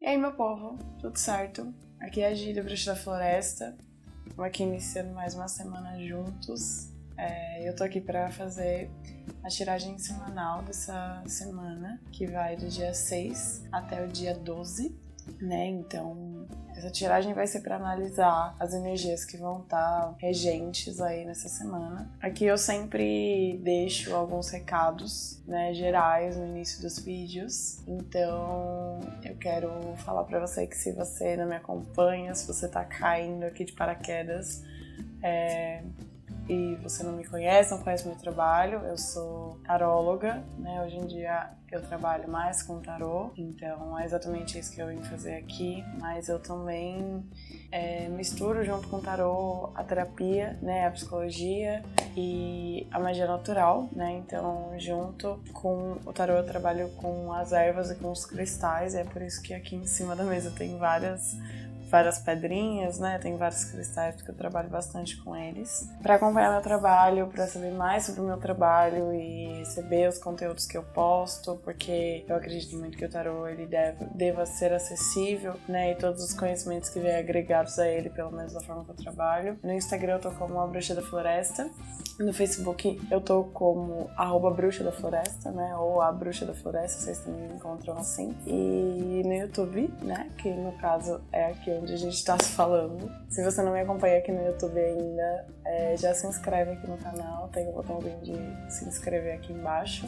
E aí, meu povo, tudo certo? Aqui é a Gi, Bruxa da Floresta. Estamos aqui iniciando mais uma semana juntos. Eu tô aqui pra fazer a tiragem semanal dessa semana, que vai do dia 6 até o dia 12, né? Então, essa tiragem vai ser para analisar as energias que vão estar regentes aí nessa semana. Aqui eu sempre deixo alguns recados, né, gerais no início dos vídeos. Então, eu quero falar para você que se você não me acompanha, se você tá caindo aqui de paraquedas, e você não me conhece, não conhece meu trabalho, eu sou taróloga, né? Hoje em dia eu trabalho mais com tarô, então é exatamente isso que eu vim fazer aqui, mas eu também misturo junto com o tarô a terapia, né? A psicologia e a magia natural, né? Então, junto com o tarô eu trabalho com as ervas e com os cristais, e é por isso que aqui em cima da mesa tem várias pedrinhas, né? Tem vários cristais porque eu trabalho bastante com eles. Para acompanhar meu trabalho, para saber mais sobre o meu trabalho e receber os conteúdos que eu posto, porque eu acredito muito que o tarô ele deva ser acessível, né? E todos os conhecimentos que vêm agregados a ele, pelo menos da forma que eu trabalho. No Instagram eu tô como a Bruxa da Floresta. No Facebook eu tô como @Bruxa da Floresta, né? Ou a Bruxa da Floresta, vocês também me encontram assim. E no YouTube, né? Que no caso é aqui onde a gente tá se falando. Se você não me acompanha aqui no YouTube ainda, já se inscreve aqui no canal, tem o botãozinho de se inscrever aqui embaixo.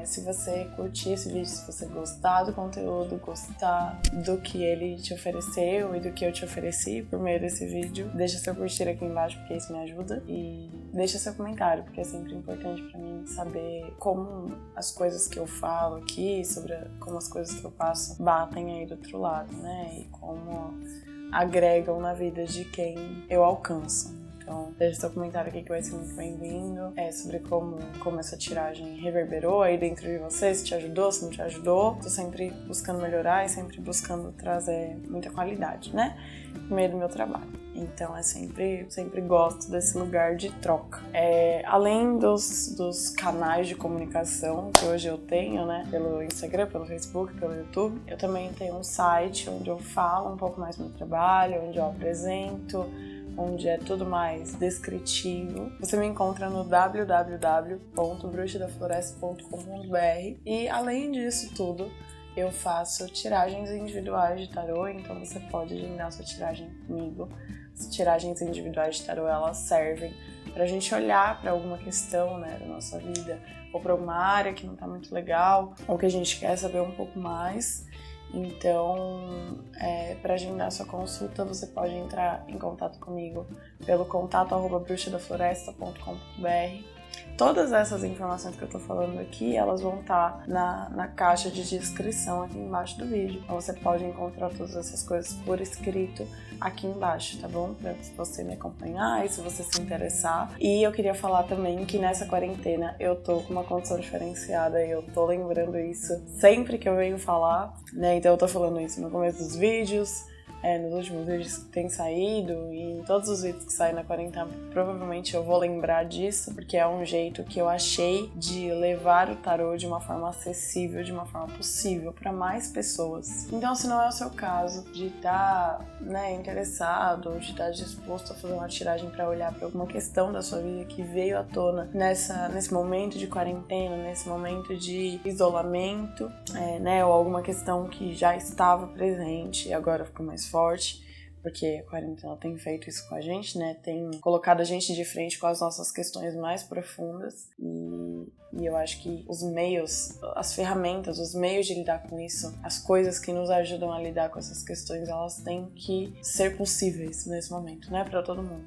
Se você curtir esse vídeo, se você gostar do conteúdo, gostar do que ele te ofereceu e do que eu te ofereci por meio desse vídeo, deixa seu curtir aqui embaixo porque isso me ajuda, e deixa seu comentário, porque é sempre importante pra mim saber como as coisas que eu falo aqui, como as coisas que eu passo batem aí do outro lado, né? E como agregam na vida de quem eu alcanço. Então, deixa seu comentário aqui que vai ser muito bem-vindo. Sobre como essa tiragem reverberou aí dentro de você, se te ajudou, se não te ajudou. Tô sempre buscando melhorar e sempre buscando trazer muita qualidade, né? No meio do meu trabalho. Então, sempre gosto desse lugar de troca. Além dos canais de comunicação que hoje eu tenho, né? Pelo Instagram, pelo Facebook, pelo YouTube, eu também tenho um site onde eu falo um pouco mais do meu trabalho, onde eu apresento, onde é tudo mais descritivo. Você me encontra no www.bruxadafloresta.com.br, e além disso tudo, eu faço tiragens individuais de tarô, então você pode agendar sua tiragem comigo. As tiragens individuais de tarô, elas servem pra gente olhar para alguma questão, né, da nossa vida, ou para alguma área que não tá muito legal, ou que a gente quer saber um pouco mais. Então, para agendar sua consulta, você pode entrar em contato comigo pelo contato@bruxadafloresta.com.br. Todas essas informações que eu tô falando aqui, elas vão estar na caixa de descrição aqui embaixo do vídeo. Então você pode encontrar todas essas coisas por escrito aqui embaixo, tá bom? Pra você me acompanhar e se você se interessar. E eu queria falar também que nessa quarentena eu tô com uma condição diferenciada e eu tô lembrando isso sempre que eu venho falar, né? Então eu tô falando isso no começo dos vídeos, nos últimos vídeos que tem saído, e em todos os vídeos que saem na quarentena, provavelmente eu vou lembrar disso, porque é um jeito que eu achei de levar o tarô de uma forma acessível, de uma forma possível para mais pessoas. Então, se não é o seu caso de estar, interessado, ou de estar disposto a fazer uma tiragem para olhar para alguma questão da sua vida que veio à tona nesse momento de quarentena, nesse momento de isolamento, ou alguma questão que já estava presente e agora ficou mais forte, porque a quarentena tem feito isso com a gente, né? Tem colocado a gente de frente com as nossas questões mais profundas, e eu acho que os meios, as ferramentas, os meios de lidar com isso, as coisas que nos ajudam a lidar com essas questões, elas têm que ser possíveis nesse momento, né? Pra todo mundo.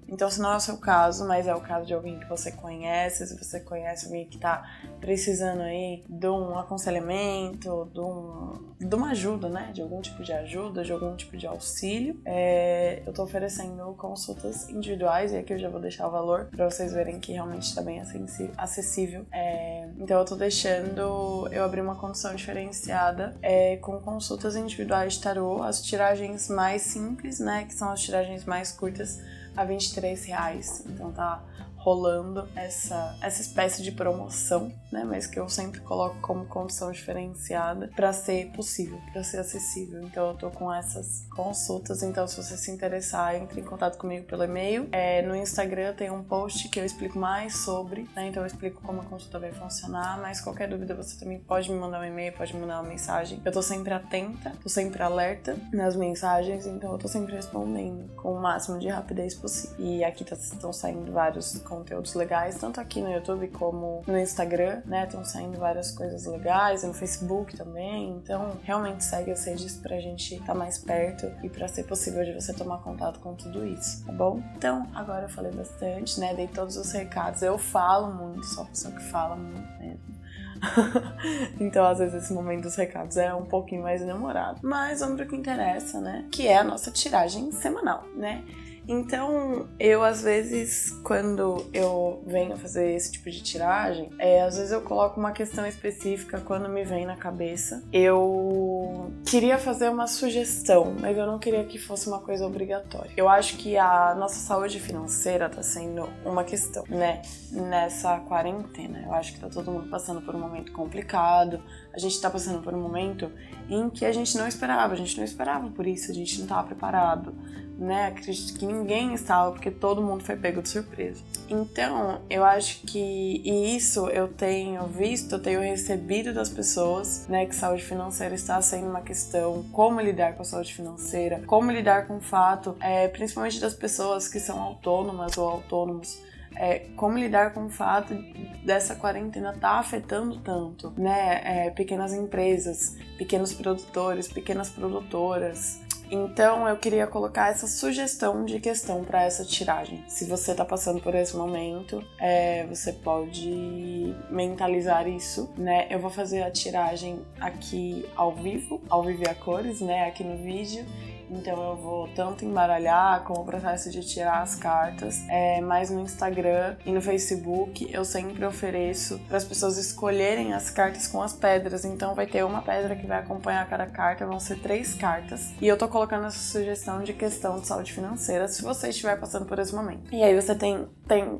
Então, se não é o seu caso, mas é o caso de alguém que você conhece, se você conhece alguém que tá precisando aí de um aconselhamento, de uma ajuda, né? De algum tipo de ajuda, de algum tipo de auxílio, eu tô oferecendo consultas individuais, e aqui eu já vou deixar o valor pra vocês verem que realmente tá bem acessível. Então eu abri uma condição diferenciada com consultas individuais de tarô, as tiragens mais simples, né, que são as tiragens mais curtas, a R$23. Então tá rolando essa espécie de promoção, né? Mas que eu sempre coloco como condição diferenciada para ser possível, para ser acessível. Então eu tô com essas consultas, então se você se interessar, entre em contato comigo pelo e-mail. No Instagram tem um post que eu explico mais sobre, né? Então eu explico como a consulta vai funcionar, mas qualquer dúvida você também pode me mandar um e-mail, pode me mandar uma mensagem. Eu tô sempre atenta, tô sempre alerta nas mensagens, então eu tô sempre respondendo com o máximo de rapidez possível. E aqui estão saindo vários conteúdos legais, tanto aqui no YouTube como no Instagram, né? Estão saindo várias coisas legais, no Facebook também, então realmente segue as redes pra gente estar mais perto e pra ser possível de você tomar contato com tudo isso, tá bom? Então, agora eu falei bastante, né? Dei todos os recados, eu falo muito, sou a pessoa que fala muito mesmo. Então, às vezes, esse momento dos recados é um pouquinho mais demorado. Mas vamos pro que interessa, né? Que é a nossa tiragem semanal, né? Então, eu às vezes, quando eu venho fazer esse tipo de tiragem, às vezes eu coloco uma questão específica quando me vem na cabeça. Eu queria fazer uma sugestão, mas eu não queria que fosse uma coisa obrigatória. Eu acho que a nossa saúde financeira tá sendo uma questão, né? Nessa quarentena. Eu acho que tá todo mundo passando por um momento complicado. A gente tá passando por um momento em que a gente não esperava por isso, a gente não tava preparado, né? Acredito que ninguém estava, porque todo mundo foi pego de surpresa. Então, eu acho que isso eu tenho visto, eu tenho recebido das pessoas, né, que saúde financeira está sendo uma questão, como lidar com a saúde financeira, como lidar com o fato, principalmente das pessoas que são autônomas ou autônomos, como lidar com o fato dessa quarentena tá afetando tanto, né? Pequenas empresas, pequenos produtores, pequenas produtoras. Então eu queria colocar essa sugestão de questão para essa tiragem. Se você está passando por esse momento, você pode mentalizar isso, né? Eu vou fazer a tiragem aqui ao vivo e a cores, né? Aqui no vídeo. Então eu vou tanto embaralhar como o processo de tirar as cartas, mas no Instagram e no Facebook eu sempre ofereço para as pessoas escolherem as cartas com as pedras. Então vai ter uma pedra que vai acompanhar cada carta, vão ser 3 cartas. E eu tô colocando essa sugestão de questão de saúde financeira se você estiver passando por esse momento. E aí você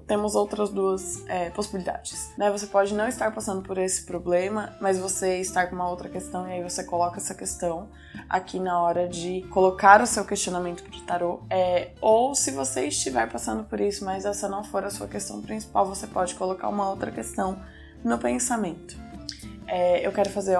temos outras 2 possibilidades, né? Você pode não estar passando por esse problema, mas você estar com uma outra questão e aí você coloca essa questão aqui na hora de colocar o seu questionamento pro tarô. Ou se você estiver passando por isso, mas essa não for a sua questão principal, você pode colocar uma outra questão no pensamento. Eu quero fazer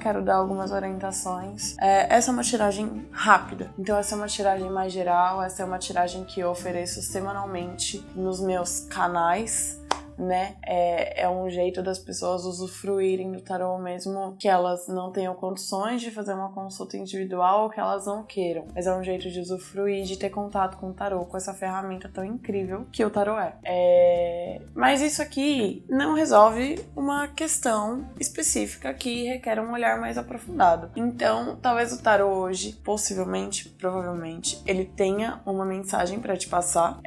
quero dar algumas orientações. Essa é uma tiragem rápida, então essa é uma tiragem mais geral, essa é uma tiragem que eu ofereço semanalmente nos meus canais, né? É um jeito das pessoas usufruírem do tarô mesmo que elas não tenham condições de fazer uma consulta individual ou que elas não queiram, mas é um jeito de usufruir, de ter contato com o tarô, com essa ferramenta tão incrível que o tarô Mas isso aqui não resolve uma questão específica que requer um olhar mais aprofundado. Então, talvez o tarô hoje, provavelmente, ele tenha uma mensagem para te passar,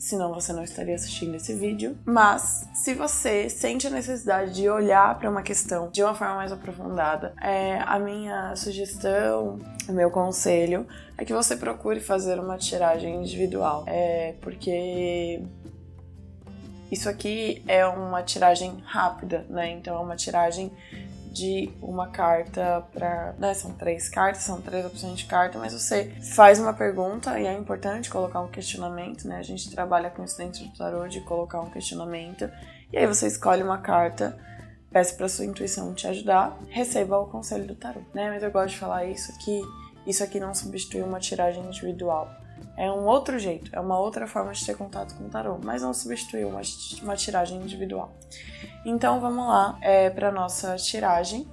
senão você não estaria assistindo esse vídeo, mas se você sente a necessidade de olhar para uma questão de uma forma mais aprofundada, a minha sugestão, o meu conselho é que você procure fazer uma tiragem individual, porque isso aqui é uma tiragem rápida, né? Então é uma tiragem de uma carta são 3 cartas, são 3 opções de carta, mas você faz uma pergunta e é importante colocar um questionamento, né? A gente trabalha com isso dentro do tarô, de colocar um questionamento, e aí você escolhe uma carta, peça para sua intuição te ajudar, receba o conselho do tarô, né? Mas eu gosto de falar isso aqui não substitui uma tiragem individual. É um outro jeito, é uma outra forma de ter contato com o tarô, mas não substitui uma tiragem individual. Então vamos lá, para nossa tiragem.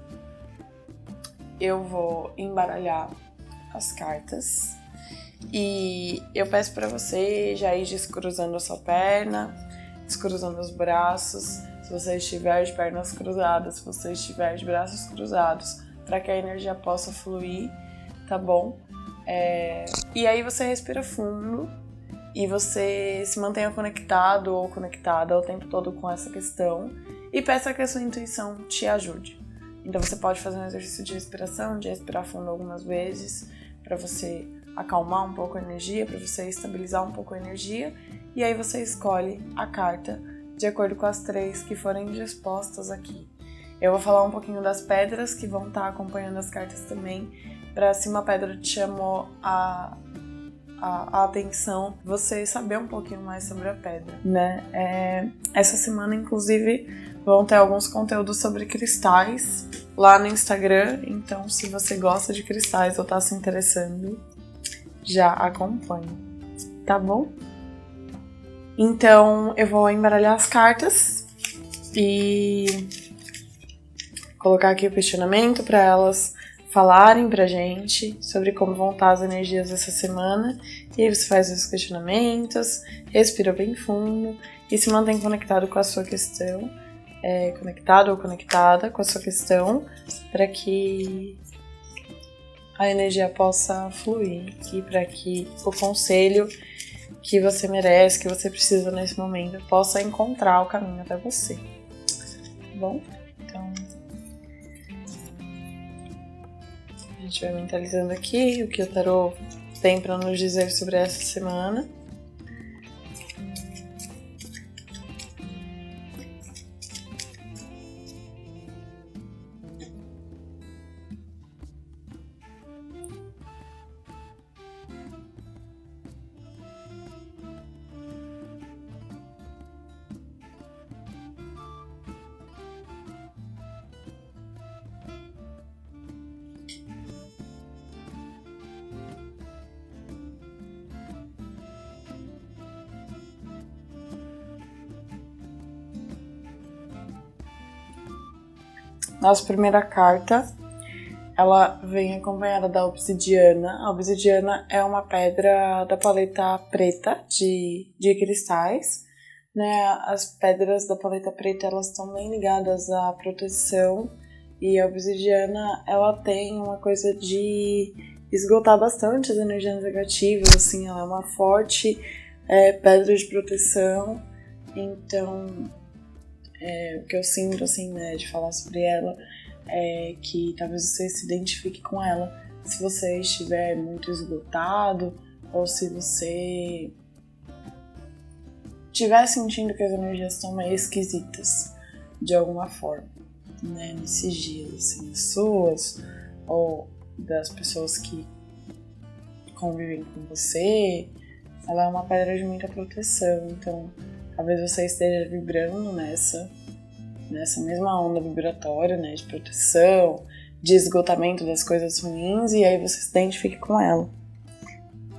Eu vou embaralhar as cartas e eu peço para você já ir descruzando a sua perna, descruzando os braços, se você estiver de pernas cruzadas, se você estiver de braços cruzados, para que a energia possa fluir, tá bom? E aí você respira fundo e você se mantenha conectado ou conectada o tempo todo com essa questão e peça que a sua intuição te ajude. Então você pode fazer um exercício de respiração, de respirar fundo algumas vezes para você acalmar um pouco a energia, para você estabilizar um pouco a energia. E aí você escolhe a carta de acordo com as 3 que forem dispostas aqui. Eu vou falar um pouquinho das pedras que vão estar acompanhando as cartas também, para se uma pedra te chamou a atenção, você saber um pouquinho mais sobre a pedra, né? Essa semana, inclusive, vão ter alguns conteúdos sobre cristais lá no Instagram, então se você gosta de cristais ou tá se interessando, já acompanhe, tá bom? Então eu vou embaralhar as cartas e colocar aqui o questionamento para elas falarem pra gente sobre como vão estar as energias dessa semana. E aí você faz os questionamentos, respira bem fundo e se mantém conectado com a sua questão, conectado ou conectada com a sua questão, para que a energia possa fluir e para que o conselho que você merece, que você precisa nesse momento, possa encontrar o caminho até você. Tá bom? Então, a gente vai mentalizando aqui o que o tarô tem para nos dizer sobre essa semana. Nossa primeira carta, ela vem acompanhada da obsidiana. A obsidiana é uma pedra da paleta preta de cristais, né? As pedras da paleta preta, elas estão bem ligadas à proteção, e a obsidiana, ela tem uma coisa de esgotar bastante as energias negativas, assim, ela é uma forte pedra de proteção. Então, o que eu sinto, assim, né, de falar sobre ela é que talvez você se identifique com ela se você estiver muito esgotado, ou se você estiver sentindo que as energias estão meio esquisitas de alguma forma, né, nesses dias, assim, as suas ou das pessoas que convivem com você. Ela é uma pedra de muita proteção, então talvez você esteja vibrando nessa mesma onda vibratória, né, de proteção, de esgotamento das coisas ruins, e aí você se identifique com ela.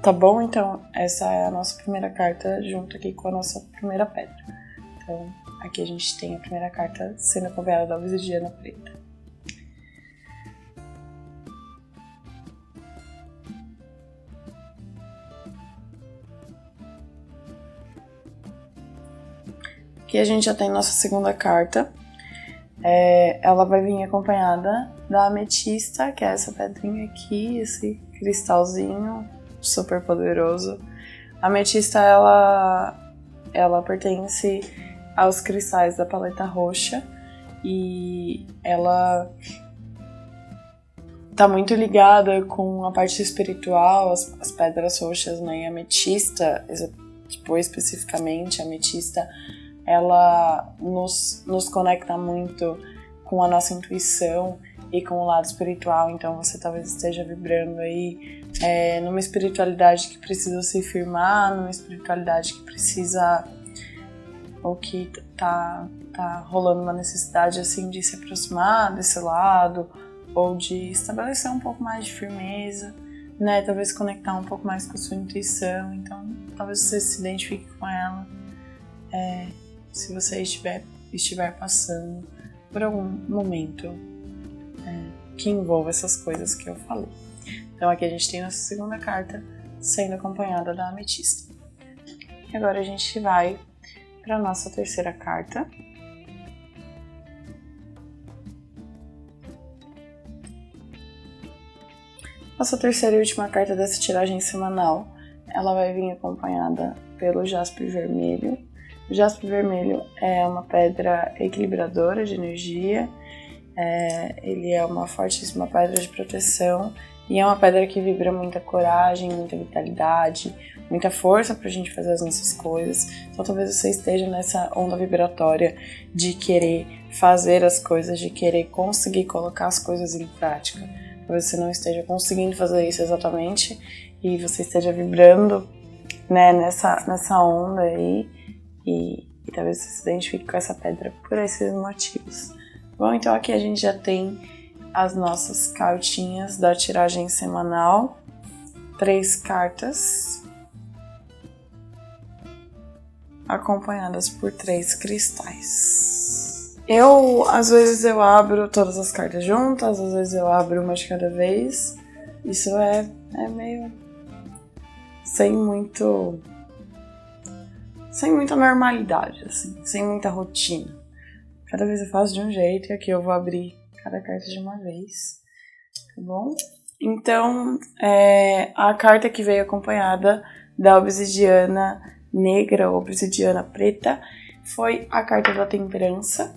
Tá bom? Então, essa é a nossa primeira carta junto aqui com a nossa primeira pedra. Então, aqui a gente tem a primeira carta sendo acompanhada da obsidiana preta. Aqui a gente já tem nossa segunda carta. Ela vai vir acompanhada da ametista, que é essa pedrinha aqui, esse cristalzinho super poderoso. A ametista, ela pertence aos cristais da paleta roxa, e ela tá muito ligada com a parte espiritual, as pedras roxas, né? E a ametista, tipo, especificamente a ametista, ela nos conecta muito com a nossa intuição e com o lado espiritual. Então você talvez esteja vibrando aí numa espiritualidade que precisa se firmar, numa espiritualidade que precisa, ou que tá rolando uma necessidade assim de se aproximar desse lado, ou de estabelecer um pouco mais de firmeza, né? Talvez conectar um pouco mais com a sua intuição. Então talvez você se identifique com ela, se você estiver passando por algum momento que envolva essas coisas que eu falei. Então aqui a gente tem nossa segunda carta sendo acompanhada da ametista. E agora a gente vai para a nossa terceira carta. Nossa terceira e última carta dessa tiragem semanal, ela vai vir acompanhada pelo jaspe vermelho. O jaspe vermelho é uma pedra equilibradora de energia, ele é uma fortíssima pedra de proteção, E é uma pedra que vibra muita coragem, muita vitalidade, muita força pra gente fazer as nossas coisas. Então talvez você esteja nessa onda vibratória de querer fazer as coisas, de querer conseguir colocar as coisas em prática. Talvez você não esteja conseguindo fazer isso exatamente e você esteja vibrando, né, nessa onda aí e talvez você se identifique com essa pedra por esses motivos. Bom, então aqui a gente já tem as nossas cartinhas da tiragem semanal. 3 cartas acompanhadas por 3 cristais. Às vezes eu abro todas as cartas juntas, às vezes eu abro uma de cada vez. Isso é meio sem muita normalidade, assim, sem muita rotina. Cada vez eu faço de um jeito e aqui eu vou abrir cada carta de uma vez, tá bom? Então, a carta que veio acompanhada da obsidiana negra ou obsidiana preta foi a carta da temperança,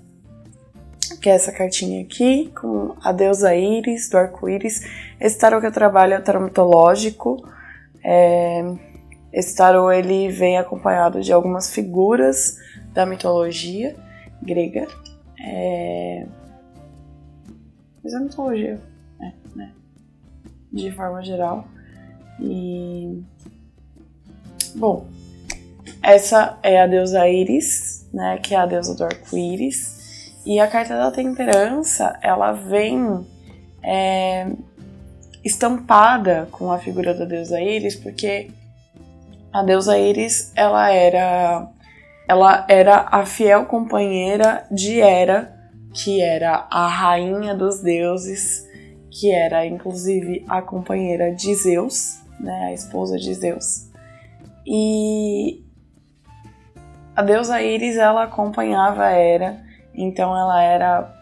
que é essa cartinha aqui, com a deusa Íris, do arco-íris. Esse tarô que eu trabalho é o tarô mitológico. Esse tarô ele vem acompanhado de algumas figuras da mitologia grega. Mas a mitologia, né? De forma geral. E bom, essa é a deusa Íris, né? Que é a deusa do arco-íris. E a carta da temperança, ela vem estampada com a figura da deusa Íris, porque a deusa Íris, ela era a fiel companheira de Hera, que era a rainha dos deuses, que era inclusive a companheira de Zeus, né, a esposa de Zeus. E a deusa Íris, ela acompanhava Hera, então ela era...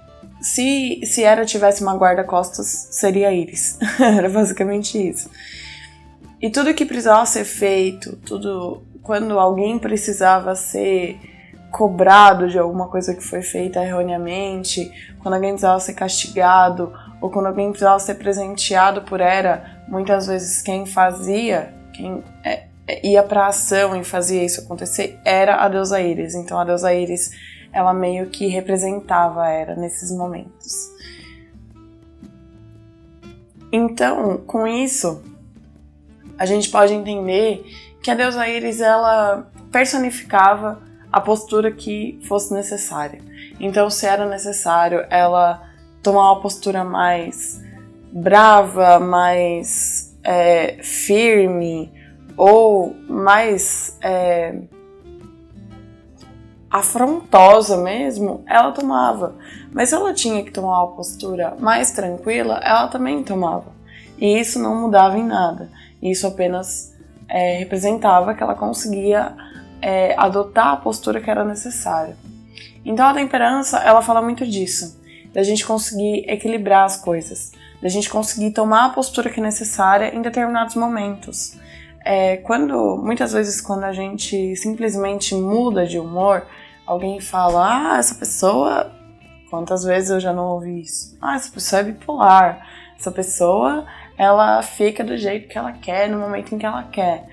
Se Hera tivesse uma guarda-costas, seria Íris. Era basicamente isso. E tudo que precisava ser feito, quando alguém precisava ser cobrado de alguma coisa que foi feita erroneamente, quando alguém precisava ser castigado, ou quando alguém precisava ser presenteado por Hera, muitas vezes quem ia pra ação e fazia isso acontecer era a deusa Íris. Então a deusa Íris, ela meio que representava a Hera nesses momentos. Então, com isso, a gente pode entender que a deusa Íris, ela personificava a postura que fosse necessária. Então, se era necessário ela tomar uma postura mais brava, mais firme, ou mais afrontosa mesmo, ela tomava. Mas se ela tinha que tomar uma postura mais tranquila, ela também tomava. E isso não mudava em nada. Isso apenas representava que ela conseguia adotar a postura que era necessária. Então a temperança, ela fala muito disso, da gente conseguir equilibrar as coisas, da gente conseguir tomar a postura que é necessária em determinados momentos. Muitas vezes quando a gente simplesmente muda de humor, alguém fala, essa pessoa, quantas vezes eu já não ouvi isso? Essa pessoa é bipolar, essa pessoa, ela fica do jeito que ela quer, no momento em que ela quer.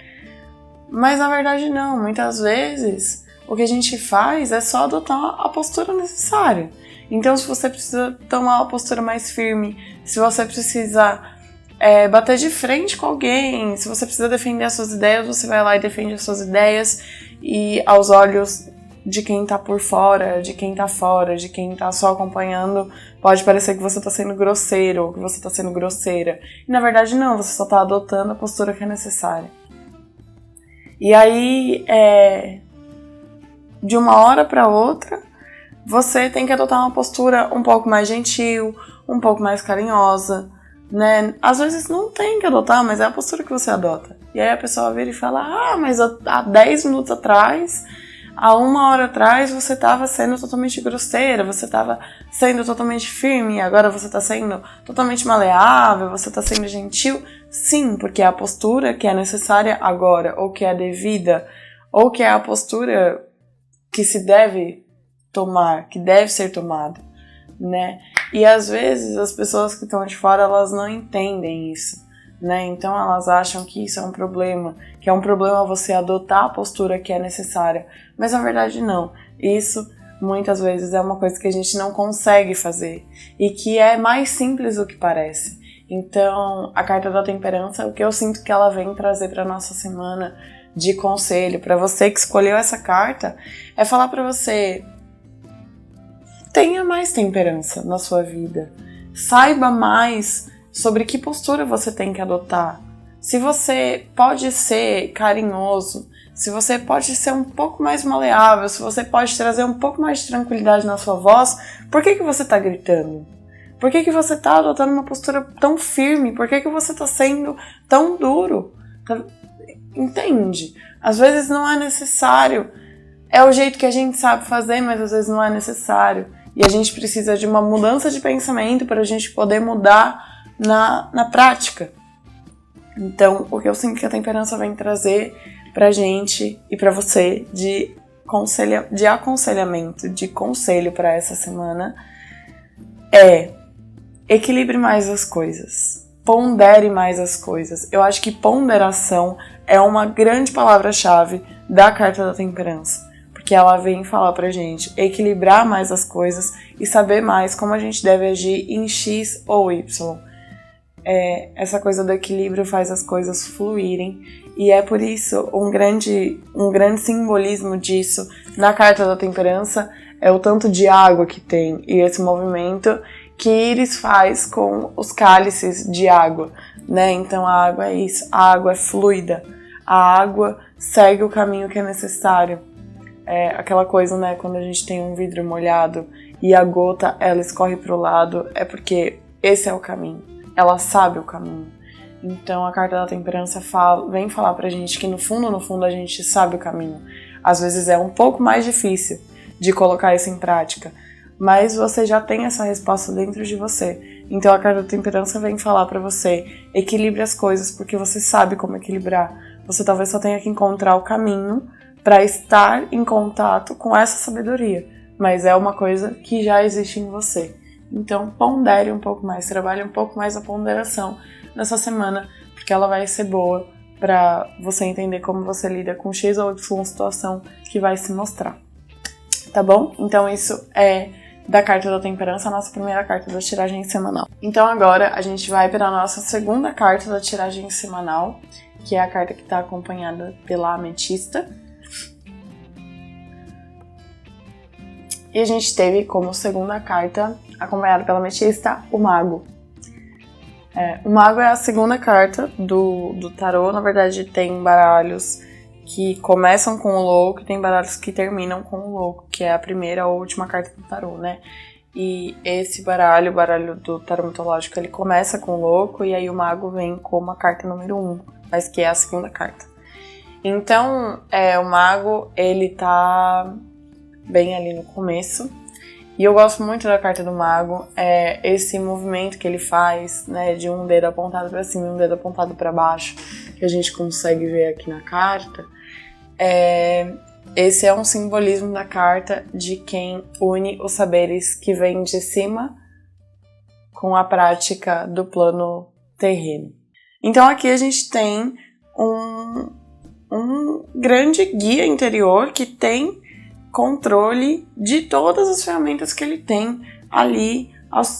Mas na verdade não, muitas vezes o que a gente faz é só adotar a postura necessária. Então se você precisa tomar uma postura mais firme, se você precisa bater de frente com alguém, se você precisa defender as suas ideias, você vai lá e defende as suas ideias, e aos olhos de quem tá por fora, de quem tá fora, de quem tá só acompanhando, pode parecer que você tá sendo grosseiro ou que você tá sendo grosseira. E na verdade não, você só tá adotando a postura que é necessária. E aí, de uma hora para outra, você tem que adotar uma postura um pouco mais gentil, um pouco mais carinhosa, né? Às vezes não tem que adotar, mas é a postura que você adota. E aí a pessoa vira e fala, mas há 10 minutos atrás, há 1 hora atrás, você estava sendo totalmente grosseira, você estava sendo totalmente firme, agora você está sendo totalmente maleável, você está sendo gentil. Sim, porque é a postura que é necessária agora, ou que é devida, ou que é a postura que se deve tomar, que deve ser tomada, né? E às vezes as pessoas que estão de fora, elas não entendem isso. né? Então elas acham que isso é um problema, que é um problema você adotar a postura que é necessária, mas na verdade não. Isso muitas vezes é uma coisa que a gente não consegue fazer e que é mais simples do que parece. Então, a carta da temperança, o que eu sinto que ela vem trazer para nossa semana de conselho, para você que escolheu essa carta, é falar para você: tenha mais temperança na sua vida. Saiba mais sobre que postura você tem que adotar. Se você pode ser carinhoso, se você pode ser um pouco mais maleável, se você pode trazer um pouco mais de tranquilidade na sua voz, por que você está gritando? Por que você está adotando uma postura tão firme? Por que você está sendo tão duro? Entende? Às vezes não é necessário. É o jeito que a gente sabe fazer, mas às vezes não é necessário. E a gente precisa de uma mudança de pensamento para a gente poder mudar na prática. Então, o que eu sinto que a temperança vem trazer pra gente e pra você de aconselhamento, de conselho para essa semana é: equilibre mais as coisas, pondere mais as coisas. Eu acho que ponderação é uma grande palavra-chave da carta da temperança, porque ela vem falar pra gente equilibrar mais as coisas e saber mais como a gente deve agir em X ou Y. Essa coisa do equilíbrio faz as coisas fluírem, e é por isso um grande simbolismo disso na carta da temperança é o tanto de água que tem e esse movimento que Íris faz com os cálices de água, né? Então a água é isso, a água é fluida, a água segue o caminho que é necessário. É aquela coisa, né, quando a gente tem um vidro molhado e a gota ela escorre para o lado, é porque esse é o caminho. Ela sabe o caminho. Então a carta da temperança vem falar pra gente que no fundo a gente sabe o caminho. Às vezes é um pouco mais difícil de colocar isso em prática, mas você já tem essa resposta dentro de você. Então a carta da temperança vem falar pra você: equilibre as coisas, porque você sabe como equilibrar. Você talvez só tenha que encontrar o caminho para estar em contato com essa sabedoria, mas é uma coisa que já existe em você. Então pondere um pouco mais, trabalhe um pouco mais a ponderação nessa semana, porque ela vai ser boa para você entender como você lida com X ou Y situação que vai se mostrar. Tá bom? Então isso é da carta da temperança, a nossa primeira carta da tiragem semanal. Então agora a gente vai para a nossa segunda carta da tiragem semanal, que é a carta que está acompanhada pela ametista. E a gente teve como segunda carta, acompanhada pela ametista, o Mago. O Mago é a segunda carta do tarô. Na verdade, tem baralhos que começam com o louco e tem baralhos que terminam com o louco, que é a primeira ou última carta do tarô, né? E esse baralho, o baralho do tarô mitológico, ele começa com o louco e aí o Mago vem como a carta número 1, mas que é a segunda carta. Então, o Mago, ele tá bem ali no começo. E eu gosto muito da carta do Mago, esse movimento que ele faz, né, de um dedo apontado para cima e um dedo apontado para baixo, que a gente consegue ver aqui na carta. Esse é um simbolismo da carta de quem une os saberes que vêm de cima com a prática do plano terreno. Então aqui a gente tem um grande guia interior que tem controle de todas as ferramentas que ele tem ali,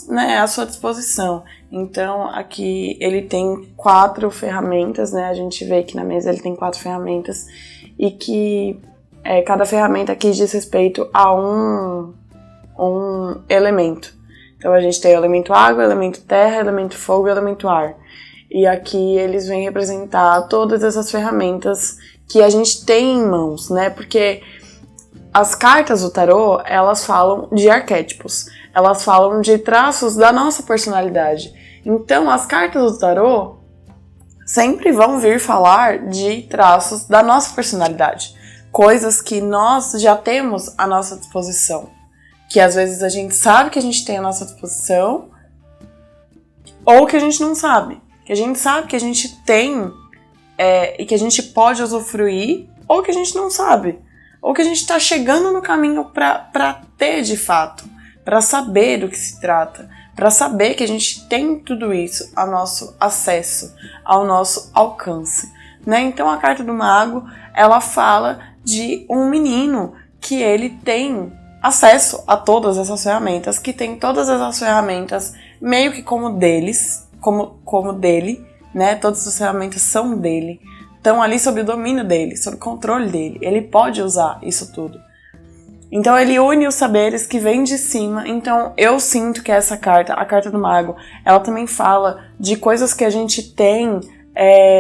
né, à sua disposição. Então aqui ele tem 4 ferramentas, né? A gente vê que na mesa ele tem 4 ferramentas e que cada ferramenta aqui diz respeito a um elemento. Então a gente tem o elemento água, elemento terra, elemento fogo e elemento ar. E aqui eles vêm representar todas essas ferramentas que a gente tem em mãos, né? Porque as cartas do tarô, elas falam de arquétipos, elas falam de traços da nossa personalidade. Então, as cartas do tarô sempre vão vir falar de traços da nossa personalidade, coisas que nós já temos à nossa disposição, que às vezes a gente sabe que a gente tem à nossa disposição, ou que a gente não sabe, que a gente sabe que a gente tem e que a gente pode usufruir, ou que a gente não sabe. Ou que a gente está chegando no caminho para ter de fato, para saber do que se trata, para saber que a gente tem tudo isso ao nosso acesso, ao nosso alcance, né? Então a carta do mago, ela fala de um menino que ele tem acesso a todas essas ferramentas, que tem todas essas ferramentas meio que como deles, como dele, né? Todas as ferramentas são dele, estão ali sob o domínio dele, sob o controle dele. Ele pode usar isso tudo. Então ele une os saberes que vêm de cima. Então eu sinto que essa carta, a carta do mago, ela também fala de coisas que a gente tem,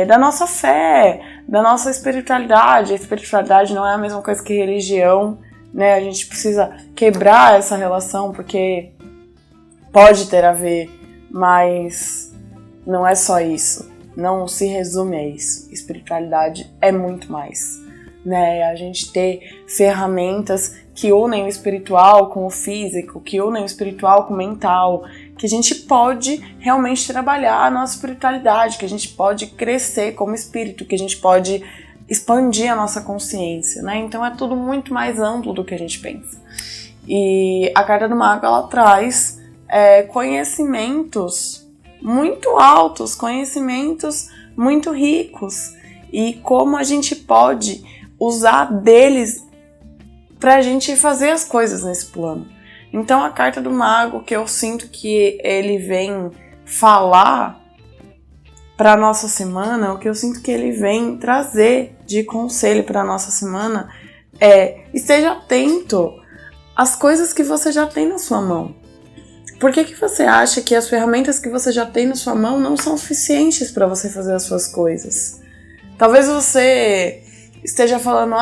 da nossa fé, da nossa espiritualidade. A espiritualidade não é a mesma coisa que religião, né? A gente precisa quebrar essa relação, porque pode ter a ver, mas não é só isso. Não se resume a isso. Espiritualidade é muito mais, né? A gente ter ferramentas que unem o espiritual com o físico, que unem o espiritual com o mental, que a gente pode realmente trabalhar a nossa espiritualidade, que a gente pode crescer como espírito, que a gente pode expandir a nossa consciência, né? Então é tudo muito mais amplo do que a gente pensa. E a carta do mago, ela traz conhecimentos muito altos, conhecimentos muito ricos, e como a gente pode usar deles pra gente fazer as coisas nesse plano. Então a carta do mago, que eu sinto que ele vem falar pra nossa semana, o que eu sinto que ele vem trazer de conselho pra nossa semana esteja atento às coisas que você já tem na sua mão. Por que você acha que as ferramentas que você já tem na sua mão não são suficientes para você fazer as suas coisas? Talvez você esteja falando,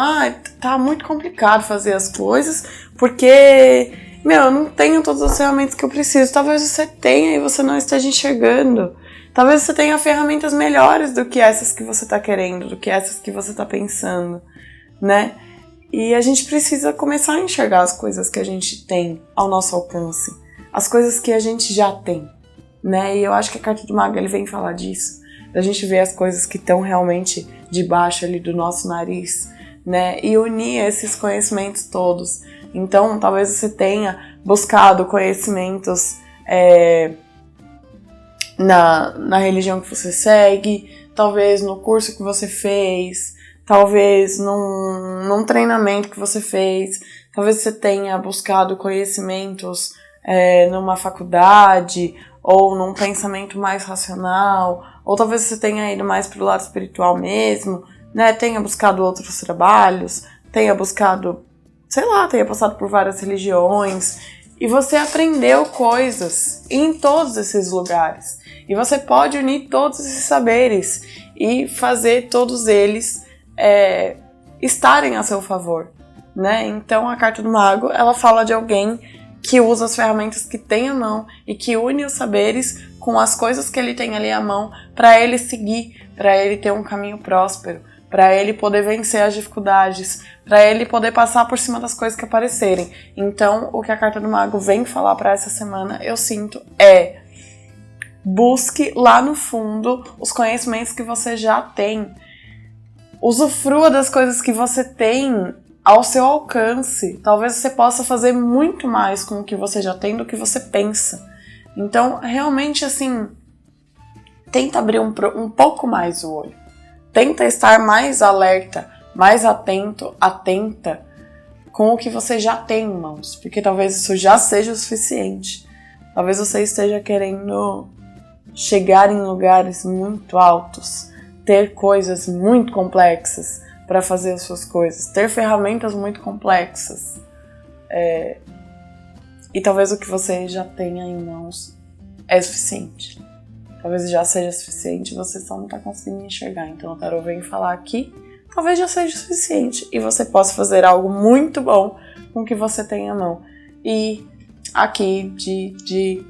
tá muito complicado fazer as coisas, porque, eu não tenho todas as ferramentas que eu preciso. Talvez você tenha e você não esteja enxergando. Talvez você tenha ferramentas melhores do que essas que você está querendo, do que essas que você está pensando, né? E a gente precisa começar a enxergar as coisas que a gente tem ao nosso alcance, as coisas que a gente já tem, né? E eu acho que a carta do mago, ele vem falar disso, da gente ver as coisas que estão realmente debaixo ali do nosso nariz, né? E unir esses conhecimentos todos. Então, talvez você tenha buscado conhecimentos na religião que você segue, talvez no curso que você fez, talvez num treinamento que você fez, talvez você tenha buscado conhecimentos numa faculdade, ou num pensamento mais racional, ou talvez você tenha ido mais pro lado espiritual mesmo, né? Tenha buscado outros trabalhos, tenha buscado, tenha passado por várias religiões, e você aprendeu coisas em todos esses lugares. E você pode unir todos esses saberes e fazer todos eles estarem a seu favor, né? Então a carta do mago, ela fala de alguém que usa as ferramentas que tem à mão e que une os saberes com as coisas que ele tem ali à mão para ele seguir, para ele ter um caminho próspero, para ele poder vencer as dificuldades, para ele poder passar por cima das coisas que aparecerem. Então, o que a carta do mago vem falar para essa semana, eu sinto, busque lá no fundo os conhecimentos que você já tem. Usufrua das coisas que você tem ao seu alcance. Talvez você possa fazer muito mais com o que você já tem do que você pensa. Então, realmente, tenta abrir um pouco mais o olho. Tenta estar mais alerta, mais atento, atenta com o que você já tem em mãos. Porque talvez isso já seja o suficiente. Talvez você esteja querendo chegar em lugares muito altos, ter coisas muito complexas para fazer as suas coisas, ter ferramentas muito complexas. E talvez o que você já tenha em mãos é suficiente. Talvez já seja suficiente, você só não está conseguindo enxergar. Então o tarô vem falar aqui, talvez já seja suficiente e você possa fazer algo muito bom com o que você tem à mão. E aqui de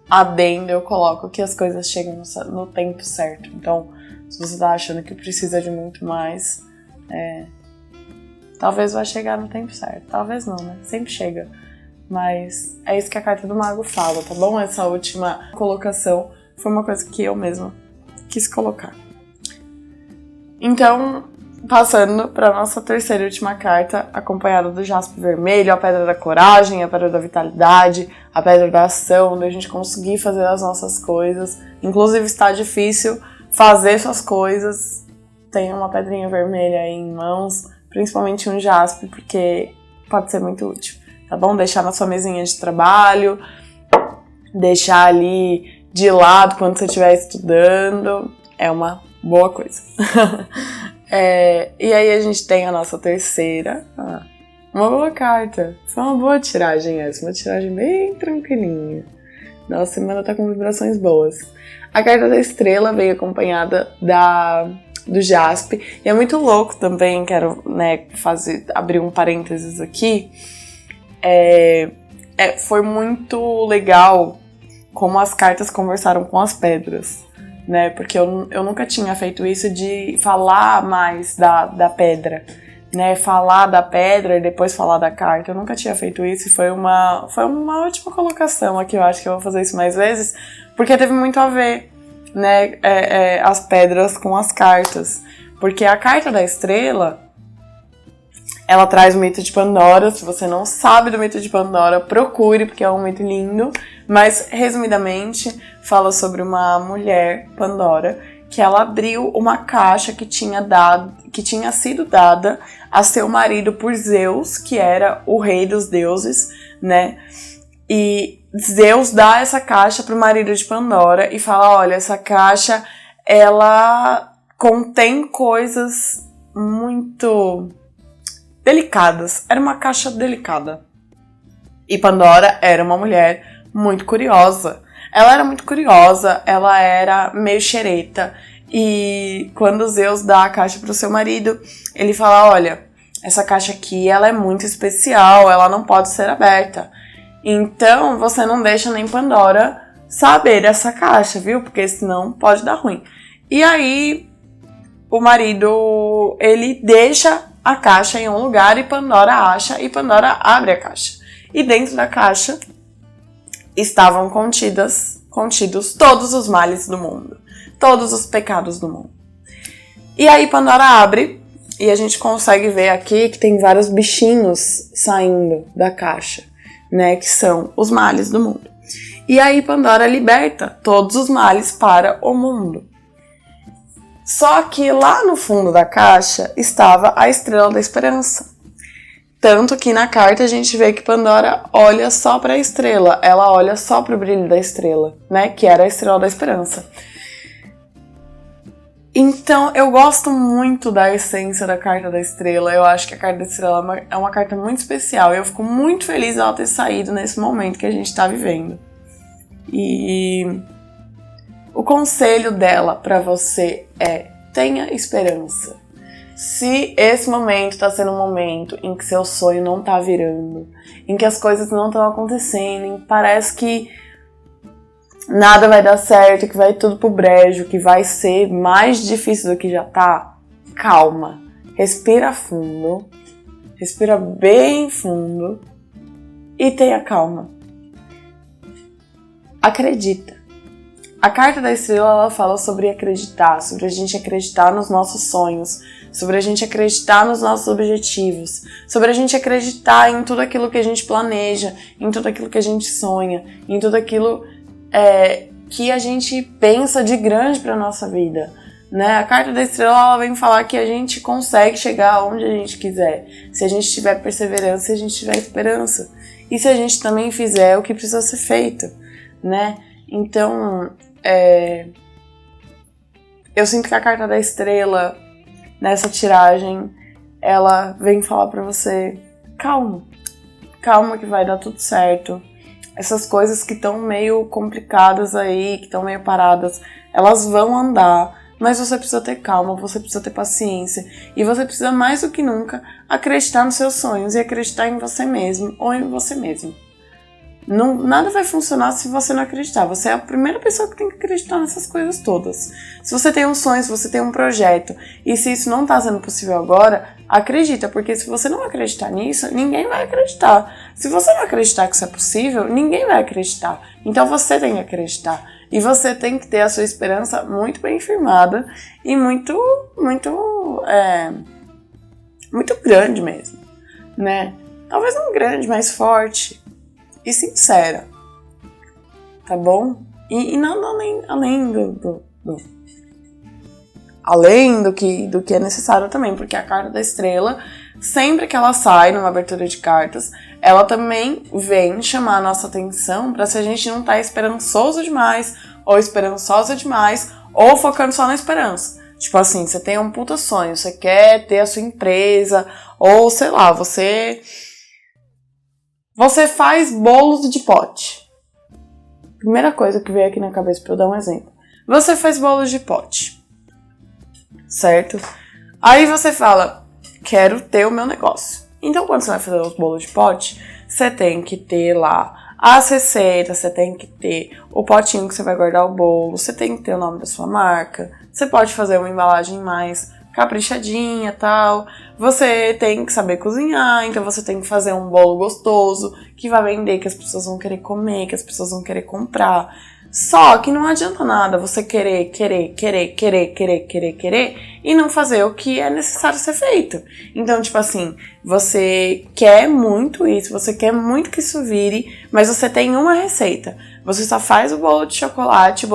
adendo eu coloco que as coisas chegam no tempo certo. Então, se você está achando que precisa de muito mais, talvez vai chegar no tempo certo. Talvez não, né? Sempre chega. Mas é isso que a carta do mago fala, tá bom? Essa última colocação foi uma coisa que eu mesma quis colocar. Então, passando para nossa terceira e última carta, acompanhada do jaspe vermelho, a pedra da coragem, a pedra da vitalidade, a pedra da ação, da gente conseguir fazer as nossas coisas. Inclusive está difícil fazer suas coisas. Tem uma pedrinha vermelha aí em mãos, principalmente um jaspe, porque pode ser muito útil, tá bom? Deixar na sua mesinha de trabalho, deixar ali de lado quando você estiver estudando, é uma boa coisa. E aí a gente tem a nossa terceira. Uma boa carta. Foi uma boa tiragem essa. Uma tiragem bem tranquilinha. Nossa semana tá com vibrações boas. A carta da estrela veio acompanhada do jaspe. E é muito louco também, quero, né, abrir um parênteses aqui. Foi muito legal como as cartas conversaram com as pedras. Né, porque eu nunca tinha feito isso de falar mais da pedra, né, falar da pedra e depois falar da carta. Eu nunca tinha feito isso e foi uma ótima colocação aqui. Eu acho que eu vou fazer isso mais vezes, porque teve muito a ver, né, as pedras com as cartas. Porque a carta da estrela, ela traz o mito de Pandora. Se você não sabe do mito de Pandora, procure, porque é um mito lindo. Mas, resumidamente, fala sobre uma mulher, Pandora, que ela abriu uma caixa que tinha sido dada a seu marido por Zeus, que era o rei dos deuses, né? E Zeus dá essa caixa pro marido de Pandora e fala, olha, essa caixa, ela contém coisas muito delicadas. Era uma caixa delicada. E Pandora era uma mulher muito curiosa. Ela era muito curiosa, ela era meio xereta. E quando Zeus dá a caixa pro seu marido, ele fala, olha, essa caixa aqui, ela é muito especial, ela não pode ser aberta. Então, você não deixa nem Pandora saber dessa caixa, viu? Porque senão pode dar ruim. E aí, o marido, ele deixa a caixa em um lugar e Pandora acha, e Pandora abre a caixa. E dentro da caixa estavam contidos todos os males do mundo, todos os pecados do mundo. E aí Pandora abre e a gente consegue ver aqui que tem vários bichinhos saindo da caixa, né, que são os males do mundo. E aí Pandora liberta todos os males para o mundo. Só que lá no fundo da caixa estava a estrela da esperança. Tanto que na carta a gente vê que Pandora olha só para a estrela, ela olha só para o brilho da estrela, né, que era a estrela da esperança. Então eu gosto muito da essência da carta da estrela, eu acho que a carta da estrela é uma carta muito especial e eu fico muito feliz dela ter saído nesse momento que a gente está vivendo. E o conselho dela para você é: tenha esperança. Se esse momento está sendo um momento em que seu sonho não está virando, em que as coisas não estão acontecendo, em que parece que nada vai dar certo, que vai tudo pro brejo, que vai ser mais difícil do que já tá, calma. Respira fundo, respira bem fundo e tenha calma. Acredita. A carta da estrela, ela fala sobre acreditar, sobre a gente acreditar nos nossos sonhos, sobre a gente acreditar nos nossos objetivos, sobre a gente acreditar em tudo aquilo que a gente planeja, em tudo aquilo que a gente sonha, em tudo aquilo que a gente pensa de grande para nossa vida, né? A carta da estrela, ela vem falar que a gente consegue chegar onde a gente quiser, se a gente tiver perseverança, se a gente tiver esperança, e se a gente também fizer o que precisa ser feito, né? Então, eu sinto que a carta da estrela, nessa tiragem, ela vem falar pra você: calma, calma que vai dar tudo certo. Essas coisas que estão meio complicadas aí, que estão meio paradas, elas vão andar, mas você precisa ter calma, você precisa ter paciência, e você precisa mais do que nunca acreditar nos seus sonhos e acreditar em você mesmo ou em você mesmo. Não, nada vai funcionar se você não acreditar. Você é a primeira pessoa que tem que acreditar nessas coisas todas. Se você tem um sonho, se você tem um projeto, e se isso não está sendo possível agora, acredita, porque se você não acreditar nisso, ninguém vai acreditar. Se você não acreditar que isso é possível, ninguém vai acreditar. Então você tem que acreditar. E você tem que ter a sua esperança muito bem firmada e muito muito grande mesmo, né? Talvez não grande, mas forte e sincera, tá bom? E nada além do que é necessário também, porque a carta da estrela, sempre que ela sai numa abertura de cartas, ela também vem chamar a nossa atenção para se a gente não tá esperançoso demais, ou esperançosa demais, ou focando só na esperança. Tipo assim, você tem um puta sonho, você quer ter a sua empresa, ou sei lá, você faz bolos de pote. Primeira coisa que veio aqui na cabeça pra eu dar um exemplo. Você faz bolos de pote, certo? Aí você fala, quero ter o meu negócio. Então, quando você vai fazer os bolos de pote, você tem que ter lá as receitas, você tem que ter o potinho que você vai guardar o bolo, você tem que ter o nome da sua marca, você pode fazer uma embalagem mais caprichadinha e tal. Você tem que saber cozinhar, então você tem que fazer um bolo gostoso, que vai vender, que as pessoas vão querer comer, que as pessoas vão querer comprar. Só que não adianta nada você querer e não fazer o que é necessário ser feito. Então, tipo assim, você quer muito isso, você quer muito que isso vire, mas você tem uma receita. Você só faz o bolo de chocolate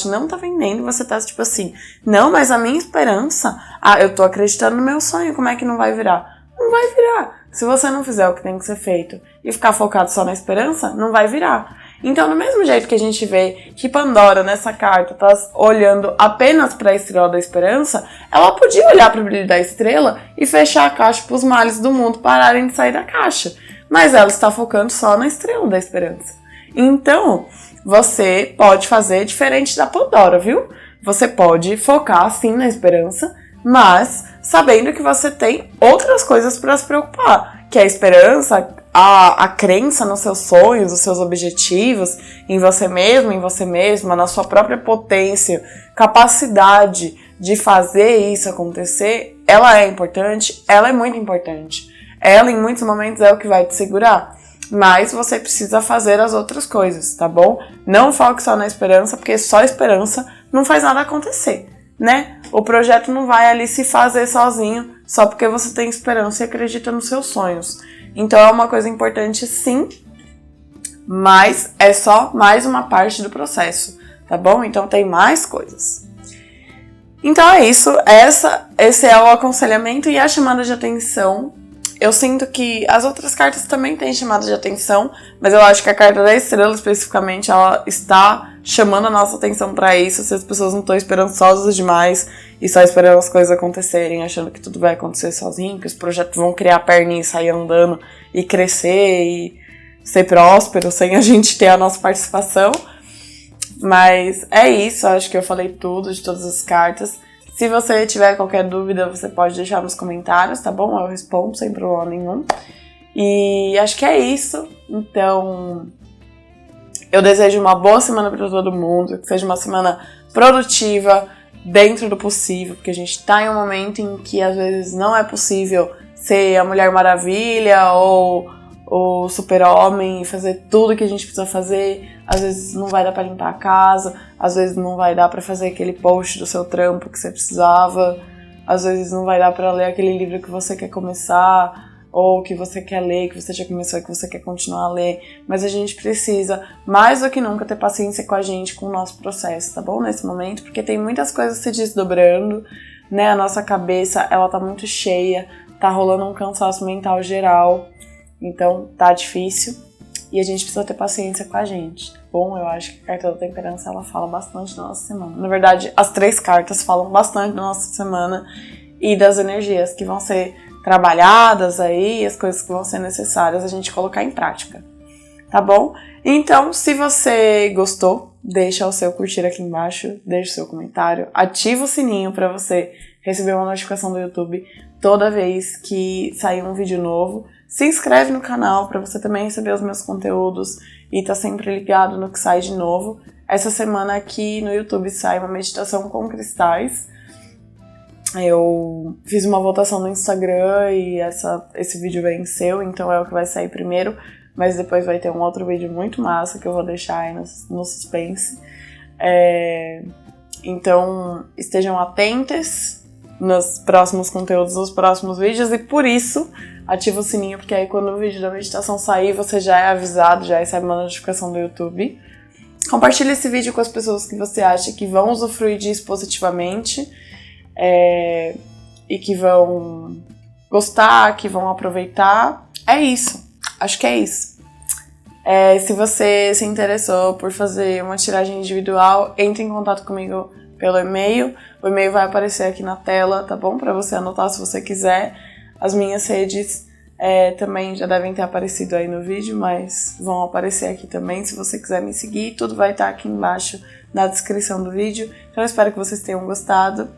não tá vendendo, você tá tipo assim, não, mas a minha esperança, eu tô acreditando no meu sonho, como é que não vai virar? Não vai virar. Se você não fizer o que tem que ser feito e ficar focado só na esperança, não vai virar. Então, do mesmo jeito que a gente vê que Pandora, nessa carta, tá olhando apenas para a estrela da esperança, ela podia olhar para o brilho da estrela e fechar a caixa para os males do mundo pararem de sair da caixa. Mas ela está focando só na estrela da esperança. Então, você pode fazer diferente da Pandora, viu? Você pode focar, sim, na esperança, mas sabendo que você tem outras coisas para se preocupar, que é a esperança, a crença nos seus sonhos, nos seus objetivos, em você mesmo, em você mesma, na sua própria potência, capacidade de fazer isso acontecer, ela é importante, ela é muito importante. Ela, em muitos momentos, é o que vai te segurar. Mas você precisa fazer as outras coisas, tá bom? Não foque só na esperança, porque só esperança não faz nada acontecer, né? O projeto não vai ali se fazer sozinho, só porque você tem esperança e acredita nos seus sonhos. Então é uma coisa importante, sim, mas é só mais uma parte do processo, tá bom? Então tem mais coisas. Então é isso, esse é o aconselhamento e a chamada de atenção. Eu sinto que as outras cartas também têm chamada de atenção, mas eu acho que a carta da estrela, especificamente, ela está chamando a nossa atenção para isso, se as pessoas não estão esperançosas demais e só esperando as coisas acontecerem, achando que tudo vai acontecer sozinho, que os projetos vão criar perninha e sair andando e crescer e ser próspero sem a gente ter a nossa participação. Mas é isso, acho que eu falei tudo de todas as cartas. Se você tiver qualquer dúvida, você pode deixar nos comentários, tá bom? Eu respondo sem problema nenhum. E acho que é isso. Então, eu desejo uma boa semana para todo mundo, que seja uma semana produtiva, dentro do possível, porque a gente tá em um momento em que às vezes não é possível ser a Mulher Maravilha ou o super-homem e fazer tudo que a gente precisa fazer. Às vezes não vai dar pra limpar a casa, às vezes não vai dar pra fazer aquele post do seu trampo que você precisava, às vezes não vai dar pra ler aquele livro que você quer começar, ou que você quer ler, que você já começou e que você quer continuar a ler. Mas a gente precisa, mais do que nunca, ter paciência com a gente, com o nosso processo, tá bom? Nesse momento, porque tem muitas coisas se desdobrando, né? A nossa cabeça, ela tá muito cheia, tá rolando um cansaço mental geral. Então, tá difícil e a gente precisa ter paciência com a gente, tá bom? Eu acho que a carta da temperança, ela fala bastante da nossa semana. Na verdade, as 3 cartas falam bastante da nossa semana e das energias que vão ser trabalhadas aí, as coisas que vão ser necessárias a gente colocar em prática, tá bom? Então, se você gostou, deixa o seu curtir aqui embaixo, deixa o seu comentário, ativa o sininho para você receber uma notificação do YouTube toda vez que sair um vídeo novo. Se inscreve no canal para você também receber os meus conteúdos e tá sempre ligado no que sai de novo. Essa semana aqui no YouTube sai uma meditação com cristais. Eu fiz uma votação no Instagram e esse vídeo venceu, então é o que vai sair primeiro. Mas depois vai ter um outro vídeo muito massa que eu vou deixar aí no suspense. Então estejam atentos nos próximos conteúdos, nos próximos vídeos, e por isso ativa o sininho, porque aí quando o vídeo da meditação sair, você já é avisado, já recebe uma notificação do YouTube. Compartilhe esse vídeo com as pessoas que você acha que vão usufruir disso positivamente e que vão gostar, que vão aproveitar. É isso, acho que é isso. Se você se interessou por fazer uma tiragem individual, entre em contato comigo pelo e-mail. O e-mail vai aparecer aqui na tela, tá bom? Pra você anotar se você quiser. As minhas redes também já devem ter aparecido aí no vídeo, mas vão aparecer aqui também se você quiser me seguir. Tudo vai estar aqui embaixo na descrição do vídeo. Então eu espero que vocês tenham gostado.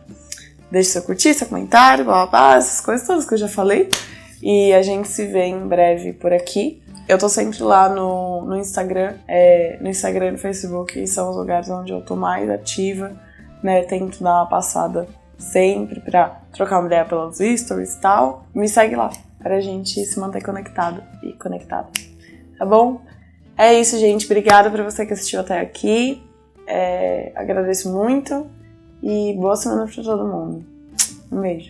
Deixe seu curtir, seu comentário, essas coisas todas que eu já falei. E a gente se vê em breve por aqui. Eu tô sempre lá no Instagram. No Instagram e no Facebook são os lugares onde eu tô mais ativa, né? Tento dar uma passada sempre pra trocar uma ideia pelos stories e tal. Me segue lá pra gente se manter conectado e conectado. Tá bom? É isso, gente. Obrigada por você que assistiu até aqui. Agradeço muito. E boa semana pra todo mundo. Um beijo.